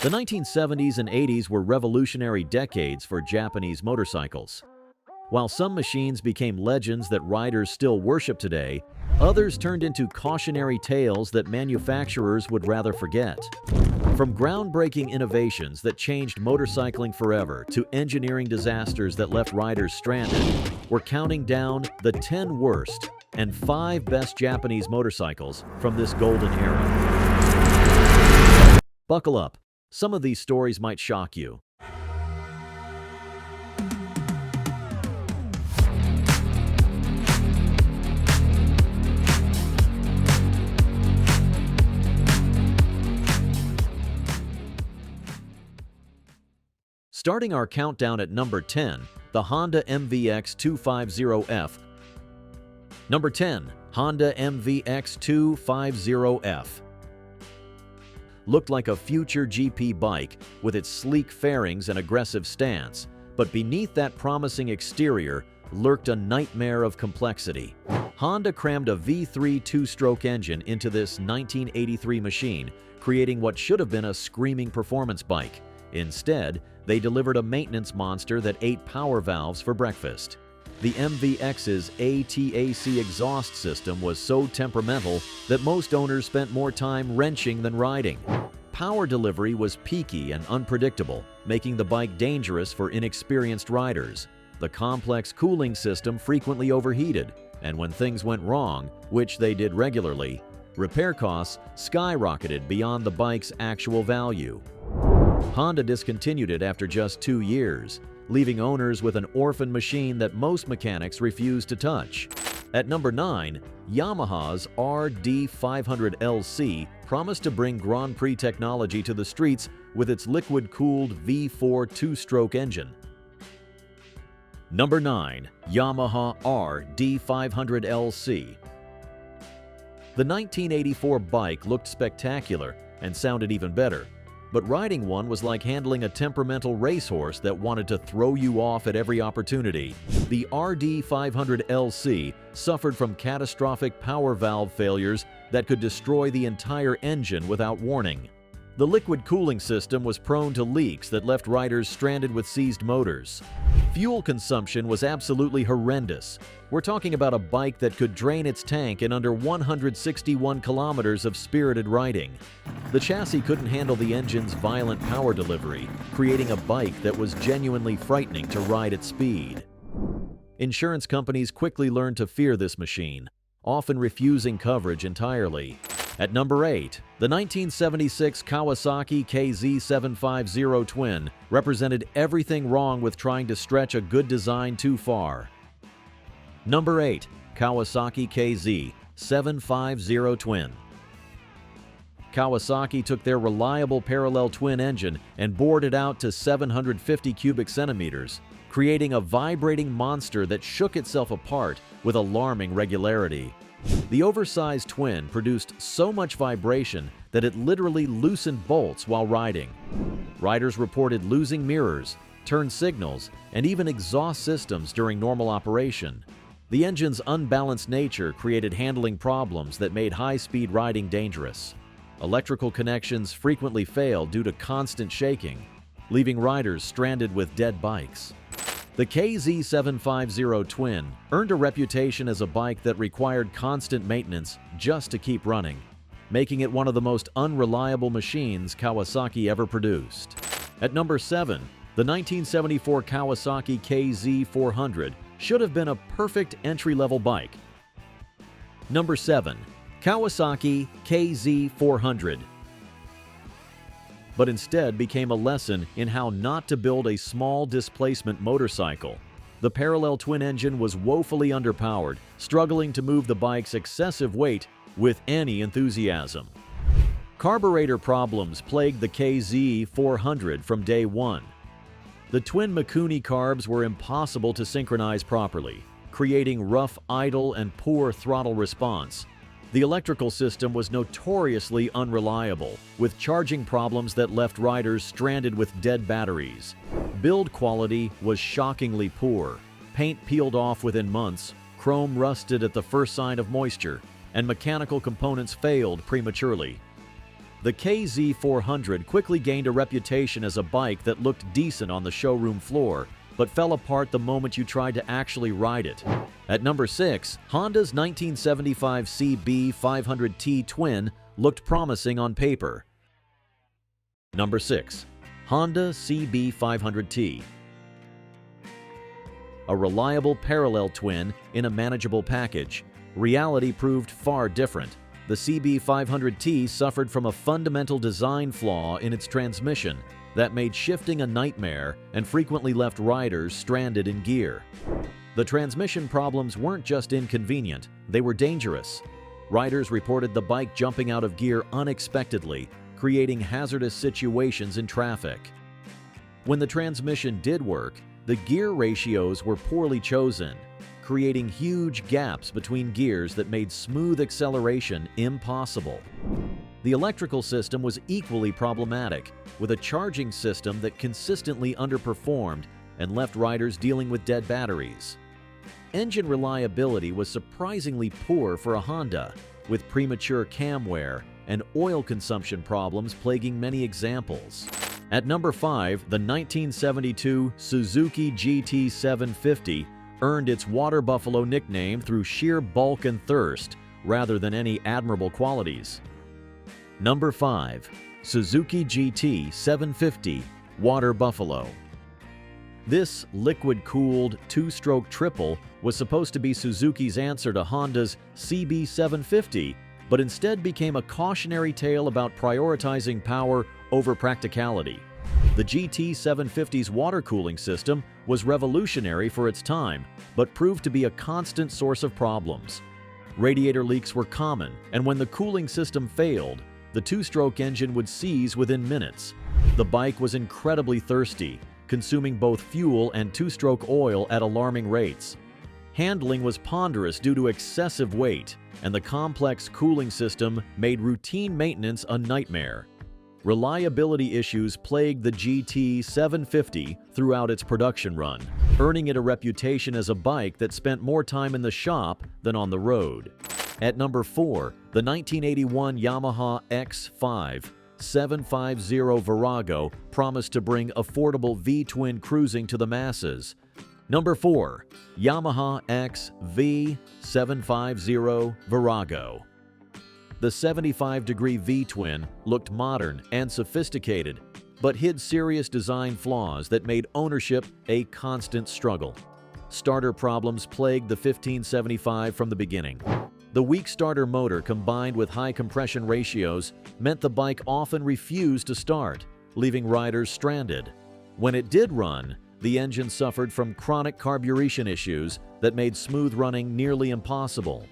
The 1970s and 80s were revolutionary decades for Japanese motorcycles. While some machines became legends that riders still worship today, others turned into cautionary tales that manufacturers would rather forget. From groundbreaking innovations that changed motorcycling forever to engineering disasters that left riders stranded, we're counting down the 10 worst and 5 best Japanese motorcycles from this golden era. Buckle up. Some of these stories might shock you. Starting our countdown at number 10, the Honda MVX250F. Number 10, Honda MVX250F. Looked like a future GP bike with its sleek fairings and aggressive stance, but beneath that promising exterior lurked a nightmare of complexity. Honda crammed a V3 two-stroke engine into this 1983 machine, creating what should have been a screaming performance bike. Instead, they delivered a maintenance monster that ate power valves for breakfast. The MVX's ATAC exhaust system was so temperamental that most owners spent more time wrenching than riding. Power delivery was peaky and unpredictable, making the bike dangerous for inexperienced riders. The complex cooling system frequently overheated, and when things went wrong, which they did regularly, repair costs skyrocketed beyond the bike's actual value. Honda discontinued it after just 2 years, leaving owners with an orphan machine that most mechanics refused to touch. At number 9, Yamaha's RD500LC promised to bring Grand Prix technology to the streets with its liquid-cooled V4 two-stroke engine. Number 9, Yamaha RD500LC. The 1984 bike looked spectacular and sounded even better, but riding one was like handling a temperamental racehorse that wanted to throw you off at every opportunity. The RD500LC suffered from catastrophic power valve failures that could destroy the entire engine without warning. The liquid cooling system was prone to leaks that left riders stranded with seized motors. Fuel consumption was absolutely horrendous. We're talking about a bike that could drain its tank in under 161 kilometers of spirited riding. The chassis couldn't handle the engine's violent power delivery, creating a bike that was genuinely frightening to ride at speed. Insurance companies quickly learned to fear this machine, often refusing coverage entirely. At number 8, the 1976 Kawasaki KZ750 Twin represented everything wrong with trying to stretch a good design too far. Number 8, Kawasaki KZ750 Twin. Kawasaki took their reliable parallel twin engine and bored it out to 750 cubic centimeters, creating a vibrating monster that shook itself apart with alarming regularity. The oversized twin produced so much vibration that it literally loosened bolts while riding. Riders reported losing mirrors, turn signals, and even exhaust systems during normal operation. The engine's unbalanced nature created handling problems that made high-speed riding dangerous. Electrical connections frequently failed due to constant shaking, leaving riders stranded with dead bikes. The KZ750 Twin earned a reputation as a bike that required constant maintenance just to keep running, making it one of the most unreliable machines Kawasaki ever produced. At number 7, the 1974 Kawasaki KZ400 should have been a perfect entry-level bike. Number 7, Kawasaki KZ400. But instead became a lesson in how not to build a small displacement motorcycle. The parallel twin engine was woefully underpowered, struggling to move the bike's excessive weight with any enthusiasm. Carburetor problems plagued the KZ400 from day one. The twin Mikuni carbs were impossible to synchronize properly, creating rough idle and poor throttle response. The electrical system was notoriously unreliable, with charging problems that left riders stranded with dead batteries. Build quality was shockingly poor. Paint peeled off within months, chrome rusted at the first sign of moisture, and mechanical components failed prematurely. The KZ400 quickly gained a reputation as a bike that looked decent on the showroom floor, but fell apart the moment you tried to actually ride it. At number 6, Honda's 1975 CB500T Twin looked promising on paper. Number 6. Honda CB500T. A reliable parallel twin in a manageable package, reality proved far different. The CB500T suffered from a fundamental design flaw in its transmission that made shifting a nightmare and frequently left riders stranded in gear. The transmission problems weren't just inconvenient, they were dangerous. Riders reported the bike jumping out of gear unexpectedly, creating hazardous situations in traffic. When the transmission did work, the gear ratios were poorly chosen, creating huge gaps between gears that made smooth acceleration impossible. The electrical system was equally problematic, with a charging system that consistently underperformed and left riders dealing with dead batteries. Engine reliability was surprisingly poor for a Honda, with premature cam wear and oil consumption problems plaguing many examples. At number 5, the 1972 Suzuki GT750 earned its water buffalo nickname through sheer bulk and thirst rather than any admirable qualities. Number 5. Suzuki GT750 Water Buffalo. This liquid-cooled two-stroke triple was supposed to be Suzuki's answer to Honda's CB750, but instead became a cautionary tale about prioritizing power over practicality. The GT750's water cooling system was revolutionary for its time, but proved to be a constant source of problems. Radiator leaks were common, and when the cooling system failed, the two-stroke engine would seize within minutes. The bike was incredibly thirsty, consuming both fuel and two-stroke oil at alarming rates. Handling was ponderous due to excessive weight, and the complex cooling system made routine maintenance a nightmare. Reliability issues plagued the GT750 throughout its production run, earning it a reputation as a bike that spent more time in the shop than on the road. At number 4, the 1981 Yamaha X5 750 Virago promised to bring affordable V-twin cruising to the masses. Number 4, Yamaha XV 750 Virago. The 75-degree V-twin looked modern and sophisticated, but hid serious design flaws that made ownership a constant struggle. Starter problems plagued the 1575 from the beginning. The weak starter motor combined with high compression ratios meant the bike often refused to start, leaving riders stranded. When it did run, the engine suffered from chronic carburation issues that made smooth running nearly impossible.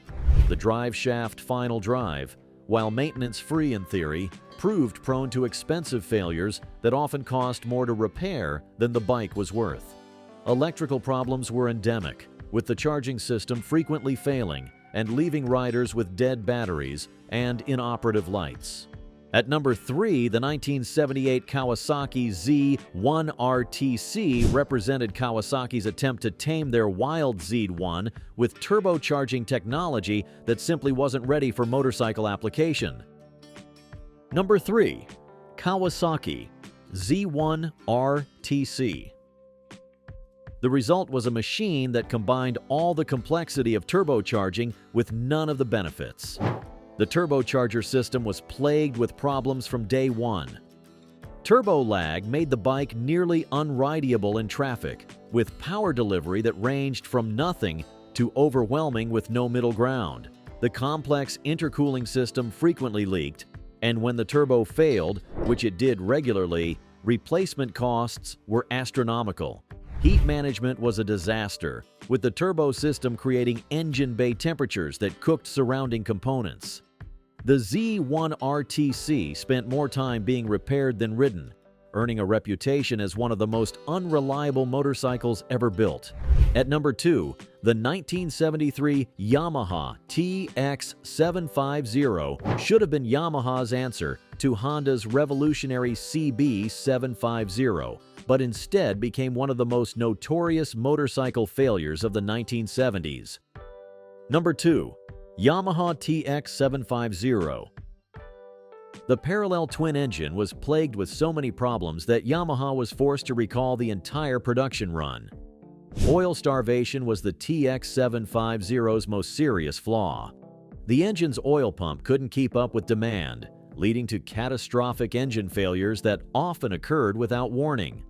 The drive shaft final drive, while maintenance-free in theory, proved prone to expensive failures that often cost more to repair than the bike was worth. Electrical problems were endemic, with the charging system frequently failing and leaving riders with dead batteries and inoperative lights. At number 3, the 1978 Kawasaki Z1 represented Kawasaki's attempt to tame their wild Z1 with turbocharging technology that simply wasn't ready for motorcycle application. Number 3. Kawasaki Z1 RTC. The result was a machine that combined all the complexity of turbocharging with none of the benefits. The turbocharger system was plagued with problems from day one. Turbo lag made the bike nearly unrideable in traffic, with power delivery that ranged from nothing to overwhelming with no middle ground. The complex intercooling system frequently leaked, and when the turbo failed, which it did regularly, replacement costs were astronomical. Heat management was a disaster, with the turbo system creating engine bay temperatures that cooked surrounding components. The Z1 RTC spent more time being repaired than ridden, earning a reputation as one of the most unreliable motorcycles ever built. At number 2, the 1973 Yamaha TX750 should have been Yamaha's answer to Honda's revolutionary CB750, but instead became one of the most notorious motorcycle failures of the 1970s. Number 2. Yamaha TX750. The parallel twin engine was plagued with so many problems that Yamaha was forced to recall the entire production run. Oil starvation was the TX750's most serious flaw. The engine's oil pump couldn't keep up with demand, leading to catastrophic engine failures that often occurred without warning.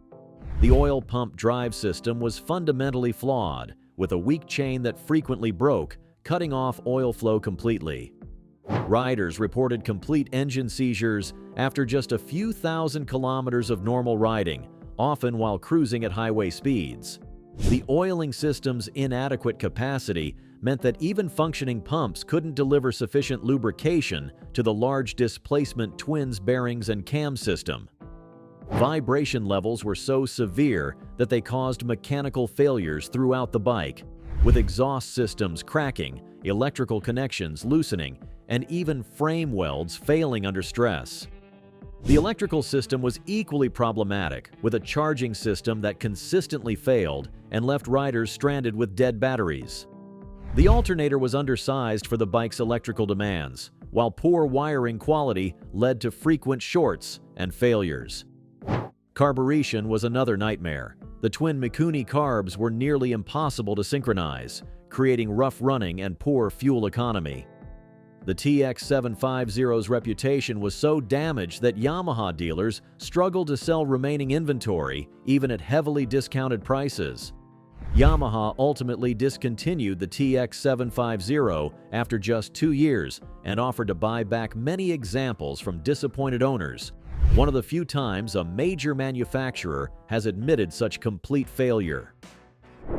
The oil pump drive system was fundamentally flawed, with a weak chain that frequently broke, cutting off oil flow completely. Riders reported complete engine seizures after just a few thousand kilometers of normal riding, often while cruising at highway speeds. The oiling system's inadequate capacity meant that even functioning pumps couldn't deliver sufficient lubrication to the large displacement twins bearings and cam system. Vibration levels were so severe that they caused mechanical failures throughout the bike, with exhaust systems cracking, electrical connections loosening, and even frame welds failing under stress. The electrical system was equally problematic, with a charging system that consistently failed and left riders stranded with dead batteries. The alternator was undersized for the bike's electrical demands, while poor wiring quality led to frequent shorts and failures. Carburation was another nightmare. The twin Mikuni carbs were nearly impossible to synchronize, creating rough running and poor fuel economy. The TX750's reputation was so damaged that Yamaha dealers struggled to sell remaining inventory, even at heavily discounted prices. Yamaha ultimately discontinued the TX750 after just 2 years and offered to buy back many examples from disappointed owners, one of the few times a major manufacturer has admitted such complete failure.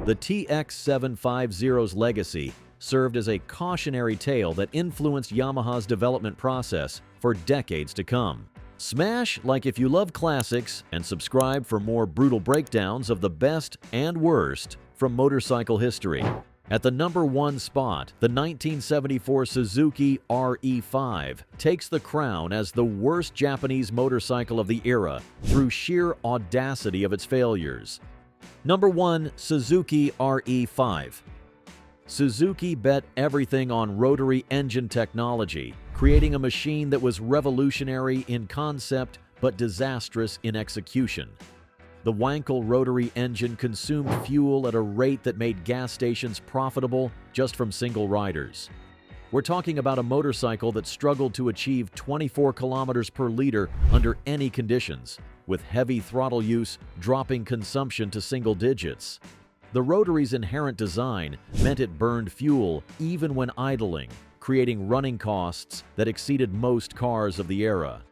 The TX750's legacy served as a cautionary tale that influenced Yamaha's development process for decades to come. Smash like if you love classics and subscribe for more brutal breakdowns of the best and worst from motorcycle history. At the number 1 spot, the 1974 Suzuki RE5 takes the crown as the worst Japanese motorcycle of the era through sheer audacity of its failures. Number 1. Suzuki RE5. Suzuki bet everything on rotary engine technology, creating a machine that was revolutionary in concept but disastrous in execution. The Wankel rotary engine consumed fuel at a rate that made gas stations profitable just from single riders. We're talking about a motorcycle that struggled to achieve 24 kilometers per liter under any conditions, with heavy throttle use dropping consumption to single digits. The rotary's inherent design meant it burned fuel even when idling, creating running costs that exceeded most cars of the era.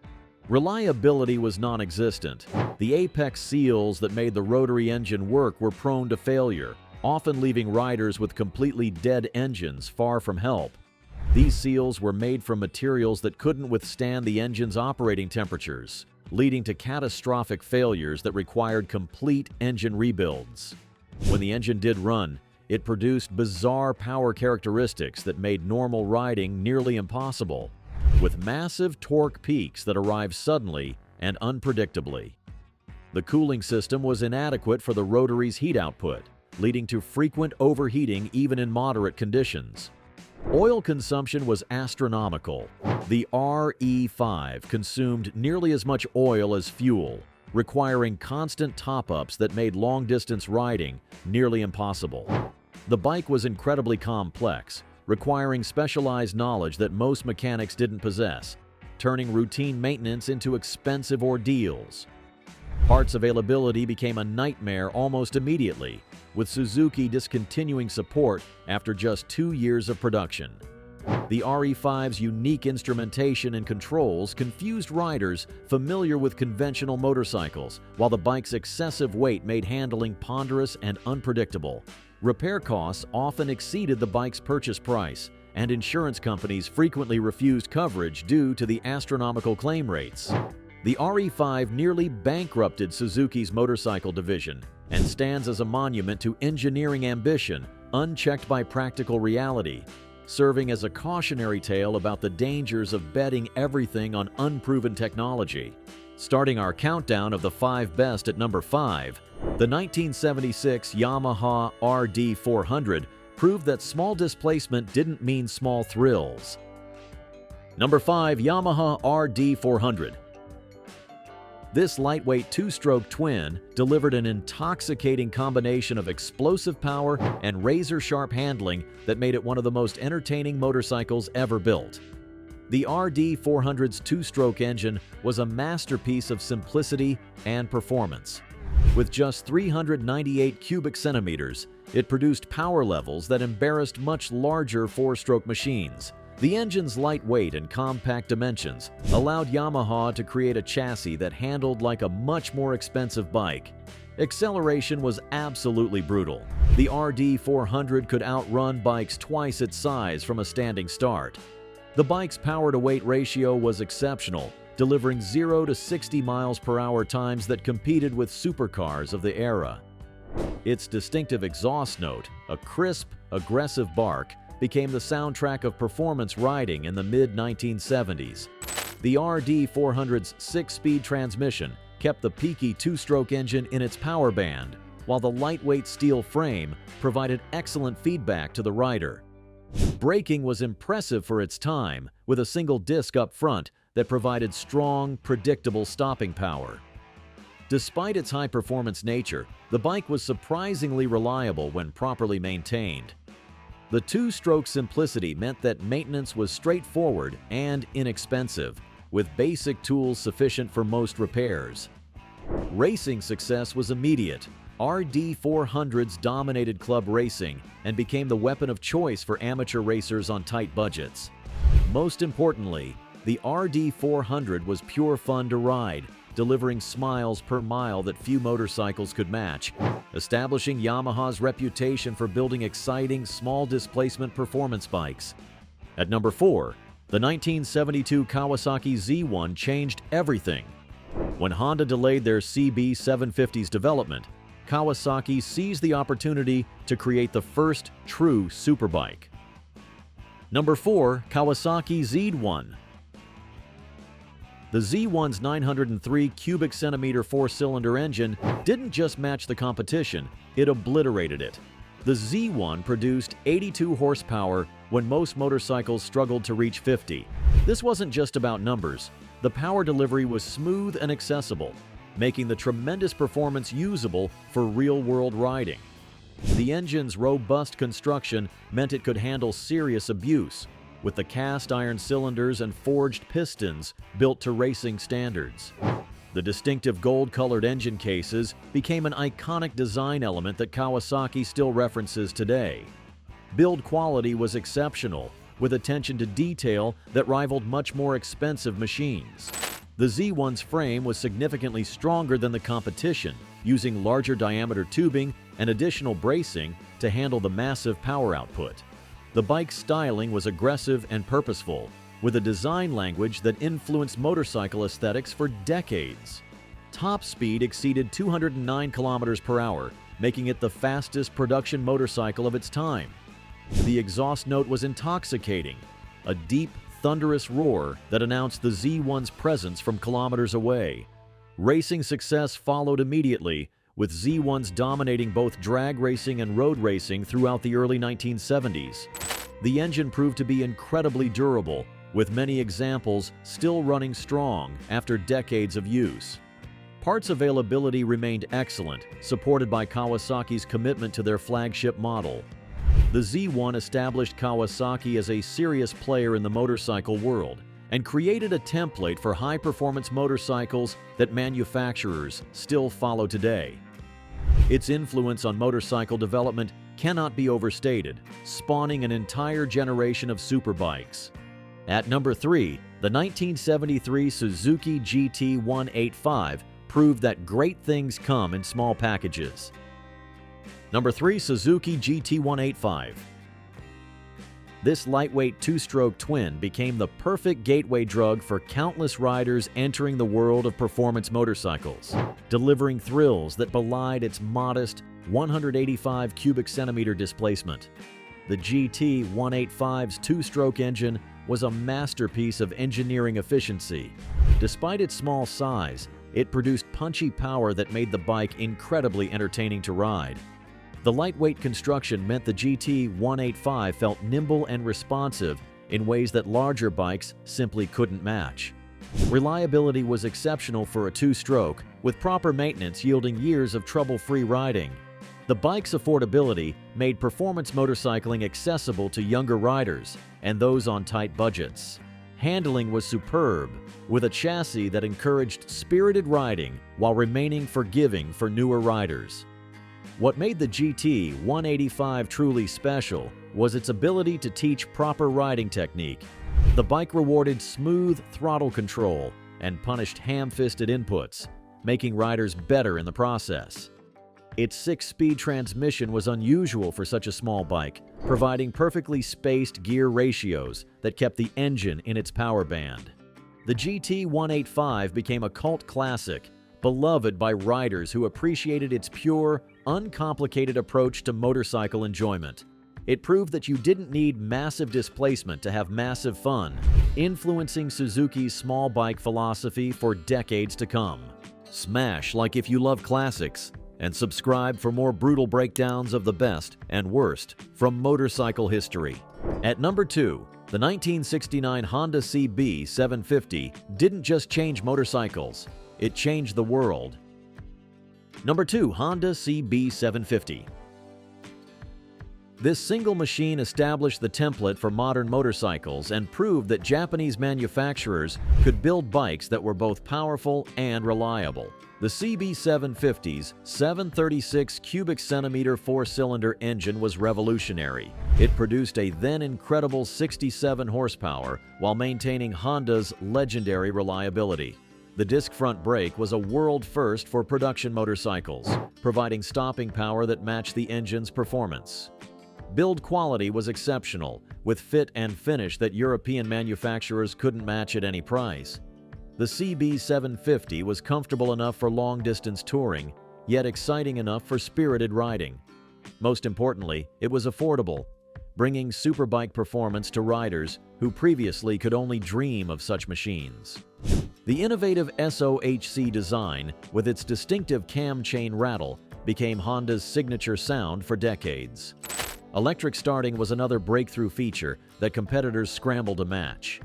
Reliability was non-existent. The apex seals that made the rotary engine work were prone to failure, often leaving riders with completely dead engines far from help. These seals were made from materials that couldn't withstand the engine's operating temperatures, leading to catastrophic failures that required complete engine rebuilds. When the engine did run, it produced bizarre power characteristics that made normal riding nearly impossible, with massive torque peaks that arrived suddenly and unpredictably. The cooling system was inadequate for the rotary's heat output, leading to frequent overheating even in moderate conditions. Oil consumption was astronomical. The RE5 consumed nearly as much oil as fuel, requiring constant top-ups that made long-distance riding nearly impossible. The bike was incredibly complex, requiring specialized knowledge that most mechanics didn't possess, turning routine maintenance into expensive ordeals. Parts availability became a nightmare almost immediately, with Suzuki discontinuing support after just 2 years of production. The RE5's unique instrumentation and controls confused riders familiar with conventional motorcycles, while the bike's excessive weight made handling ponderous and unpredictable. Repair costs often exceeded the bike's purchase price, and insurance companies frequently refused coverage due to the astronomical claim rates. The RE5 nearly bankrupted Suzuki's motorcycle division and stands as a monument to engineering ambition unchecked by practical reality, serving as a cautionary tale about the dangers of betting everything on unproven technology. Starting our countdown of the 5 best at number 5, the 1976 Yamaha RD400 proved that small displacement didn't mean small thrills. Number 5. Yamaha RD400. This lightweight two-stroke twin delivered an intoxicating combination of explosive power and razor-sharp handling that made it one of the most entertaining motorcycles ever built. The RD400's two-stroke engine was a masterpiece of simplicity and performance. With just 398 cubic centimeters, it produced power levels that embarrassed much larger four-stroke machines. The engine's lightweight and compact dimensions allowed Yamaha to create a chassis that handled like a much more expensive bike. Acceleration was absolutely brutal. The RD400 could outrun bikes twice its size from a standing start. The bike's power-to-weight ratio was exceptional, delivering 0 to 60 miles per hour times that competed with supercars of the era. Its distinctive exhaust note, a crisp, aggressive bark, became the soundtrack of performance riding in the mid-1970s. The RD400's 6-speed transmission kept the peaky two-stroke engine in its power band, while the lightweight steel frame provided excellent feedback to the rider. Braking was impressive for its time, with a single disc up front that provided strong, predictable stopping power. Despite its high-performance nature, the bike was surprisingly reliable when properly maintained. The two-stroke simplicity meant that maintenance was straightforward and inexpensive, with basic tools sufficient for most repairs. Racing success was immediate. RD400s dominated club racing and became the weapon of choice for amateur racers on tight budgets. Most importantly, the RD400 was pure fun to ride, delivering smiles per mile that few motorcycles could match, establishing Yamaha's reputation for building exciting, small-displacement performance bikes. At number 4, the 1972 Kawasaki Z1 changed everything. When Honda delayed their CB750's development, Kawasaki seized the opportunity to create the first true superbike. Number 4. Kawasaki Z1. The Z1's 903 cubic centimeter four-cylinder engine didn't just match the competition, it obliterated it. The Z1 produced 82 horsepower when most motorcycles struggled to reach 50. This wasn't just about numbers. The power delivery was smooth and accessible, making the tremendous performance usable for real-world riding. The engine's robust construction meant it could handle serious abuse, with the cast iron cylinders and forged pistons built to racing standards. The distinctive gold-colored engine cases became an iconic design element that Kawasaki still references today. Build quality was exceptional, with attention to detail that rivaled much more expensive machines. The Z1's frame was significantly stronger than the competition, using larger diameter tubing and additional bracing to handle the massive power output. The bike's styling was aggressive and purposeful, with a design language that influenced motorcycle aesthetics for decades. Top speed exceeded 209 kilometers per hour, making it the fastest production motorcycle of its time. The exhaust note was intoxicating, a deep, thunderous roar that announced the Z1's presence from kilometers away. Racing success followed immediately, with Z1s dominating both drag racing and road racing throughout the early 1970s. The engine proved to be incredibly durable, with many examples still running strong after decades of use. Parts availability remained excellent, supported by Kawasaki's commitment to their flagship model. The Z1 established Kawasaki as a serious player in the motorcycle world and created a template for high-performance motorcycles that manufacturers still follow today. Its influence on motorcycle development cannot be overstated, spawning an entire generation of superbikes. At number 3, the 1973 Suzuki GT185 proved that great things come in small packages. Number 3. Suzuki GT185. This lightweight two-stroke twin became the perfect gateway drug for countless riders entering the world of performance motorcycles, delivering thrills that belied its modest 185 cubic centimeter displacement. The GT185's two-stroke engine was a masterpiece of engineering efficiency. Despite its small size, it produced punchy power that made the bike incredibly entertaining to ride. The lightweight construction meant the GT185 felt nimble and responsive in ways that larger bikes simply couldn't match. Reliability was exceptional for a two-stroke, with proper maintenance yielding years of trouble-free riding. The bike's affordability made performance motorcycling accessible to younger riders and those on tight budgets. Handling was superb, with a chassis that encouraged spirited riding while remaining forgiving for newer riders. What made the GT 185 truly special was its ability to teach proper riding technique. The bike rewarded smooth throttle control and punished ham-fisted inputs, making riders better in the process. Its 6-speed transmission was unusual for such a small bike, providing perfectly spaced gear ratios that kept the engine in its power band. The GT 185 became a cult classic, beloved by riders who appreciated its pure, uncomplicated approach to motorcycle enjoyment. It proved that you didn't need massive displacement to have massive fun, influencing Suzuki's small bike philosophy for decades to come. Smash like if you love classics, and subscribe for more brutal breakdowns of the best and worst from motorcycle history. At number 2, the 1969 Honda CB 750 didn't just change motorcycles, it changed the world. Number 2, Honda CB 750. This single machine established the template for modern motorcycles and proved that Japanese manufacturers could build bikes that were both powerful and reliable. The CB750's 736 cubic centimeter four-cylinder engine was revolutionary. It produced a then incredible 67 horsepower while maintaining Honda's legendary reliability. The disc front brake was a world first for production motorcycles, providing stopping power that matched the engine's performance. Build quality was exceptional, with fit and finish that European manufacturers couldn't match at any price. The CB750 was comfortable enough for long-distance touring, yet exciting enough for spirited riding. Most importantly, it was affordable, bringing superbike performance to riders who previously could only dream of such machines. The innovative SOHC design, with its distinctive cam chain rattle, became Honda's signature sound for decades. Electric starting was another breakthrough feature that competitors scrambled to match.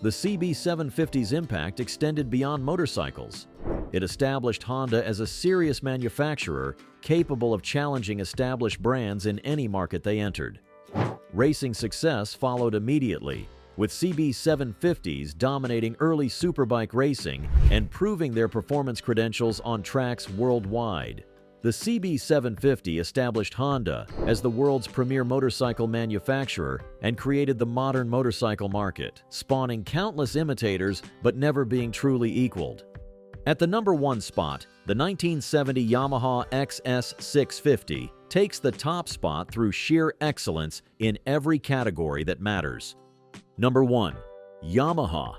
The CB750's impact extended beyond motorcycles. It established Honda as a serious manufacturer capable of challenging established brands in any market they entered. Racing success followed immediately, with CB750s dominating early superbike racing and proving their performance credentials on tracks worldwide. The CB750 established Honda as the world's premier motorcycle manufacturer and created the modern motorcycle market, spawning countless imitators but never being truly equaled. At the number 1 spot, the 1970 Yamaha XS650 takes the top spot through sheer excellence in every category that matters. Number 1. Yamaha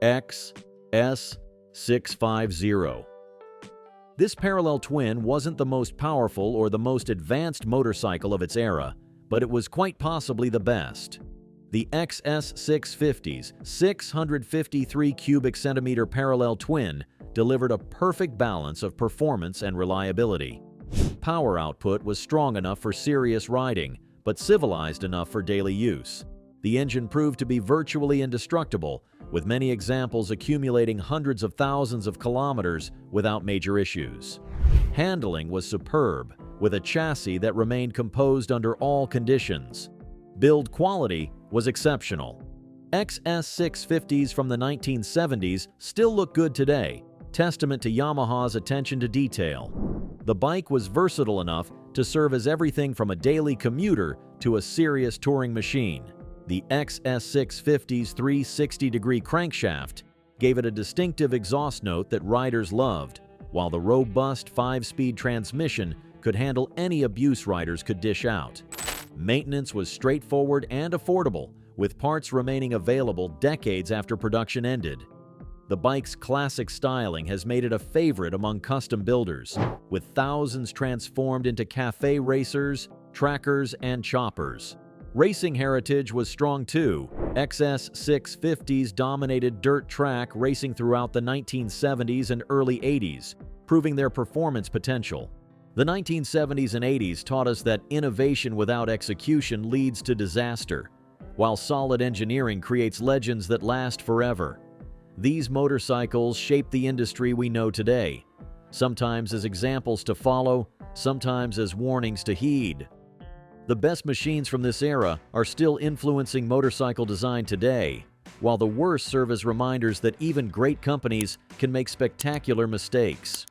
XS650. This parallel twin wasn't the most powerful or the most advanced motorcycle of its era, but it was quite possibly the best. The XS650's 653 cubic centimeter parallel twin delivered a perfect balance of performance and reliability. Power output was strong enough for serious riding, but civilized enough for daily use. The engine proved to be virtually indestructible, with many examples accumulating hundreds of thousands of kilometers without major issues. Handling was superb, with a chassis that remained composed under all conditions. Build quality was exceptional. XS650s from the 1970s still look good today, testament to Yamaha's attention to detail. The bike was versatile enough to serve as everything from a daily commuter to a serious touring machine. The XS650's 360-degree crankshaft gave it a distinctive exhaust note that riders loved, while the robust 5-speed transmission could handle any abuse riders could dish out. Maintenance was straightforward and affordable, with parts remaining available decades after production ended. The bike's classic styling has made it a favorite among custom builders, with thousands transformed into cafe racers, trackers, and choppers. Racing heritage was strong too. XS650s dominated dirt track racing throughout the 1970s and early 80s, proving their performance potential. The 1970s and 80s taught us that innovation without execution leads to disaster. while solid engineering creates legends that last forever. These motorcycles shape the industry we know today, sometimes as examples to follow, sometimes as warnings to heed. The best machines from this era are still influencing motorcycle design today, while the worst serve as reminders that even great companies can make spectacular mistakes.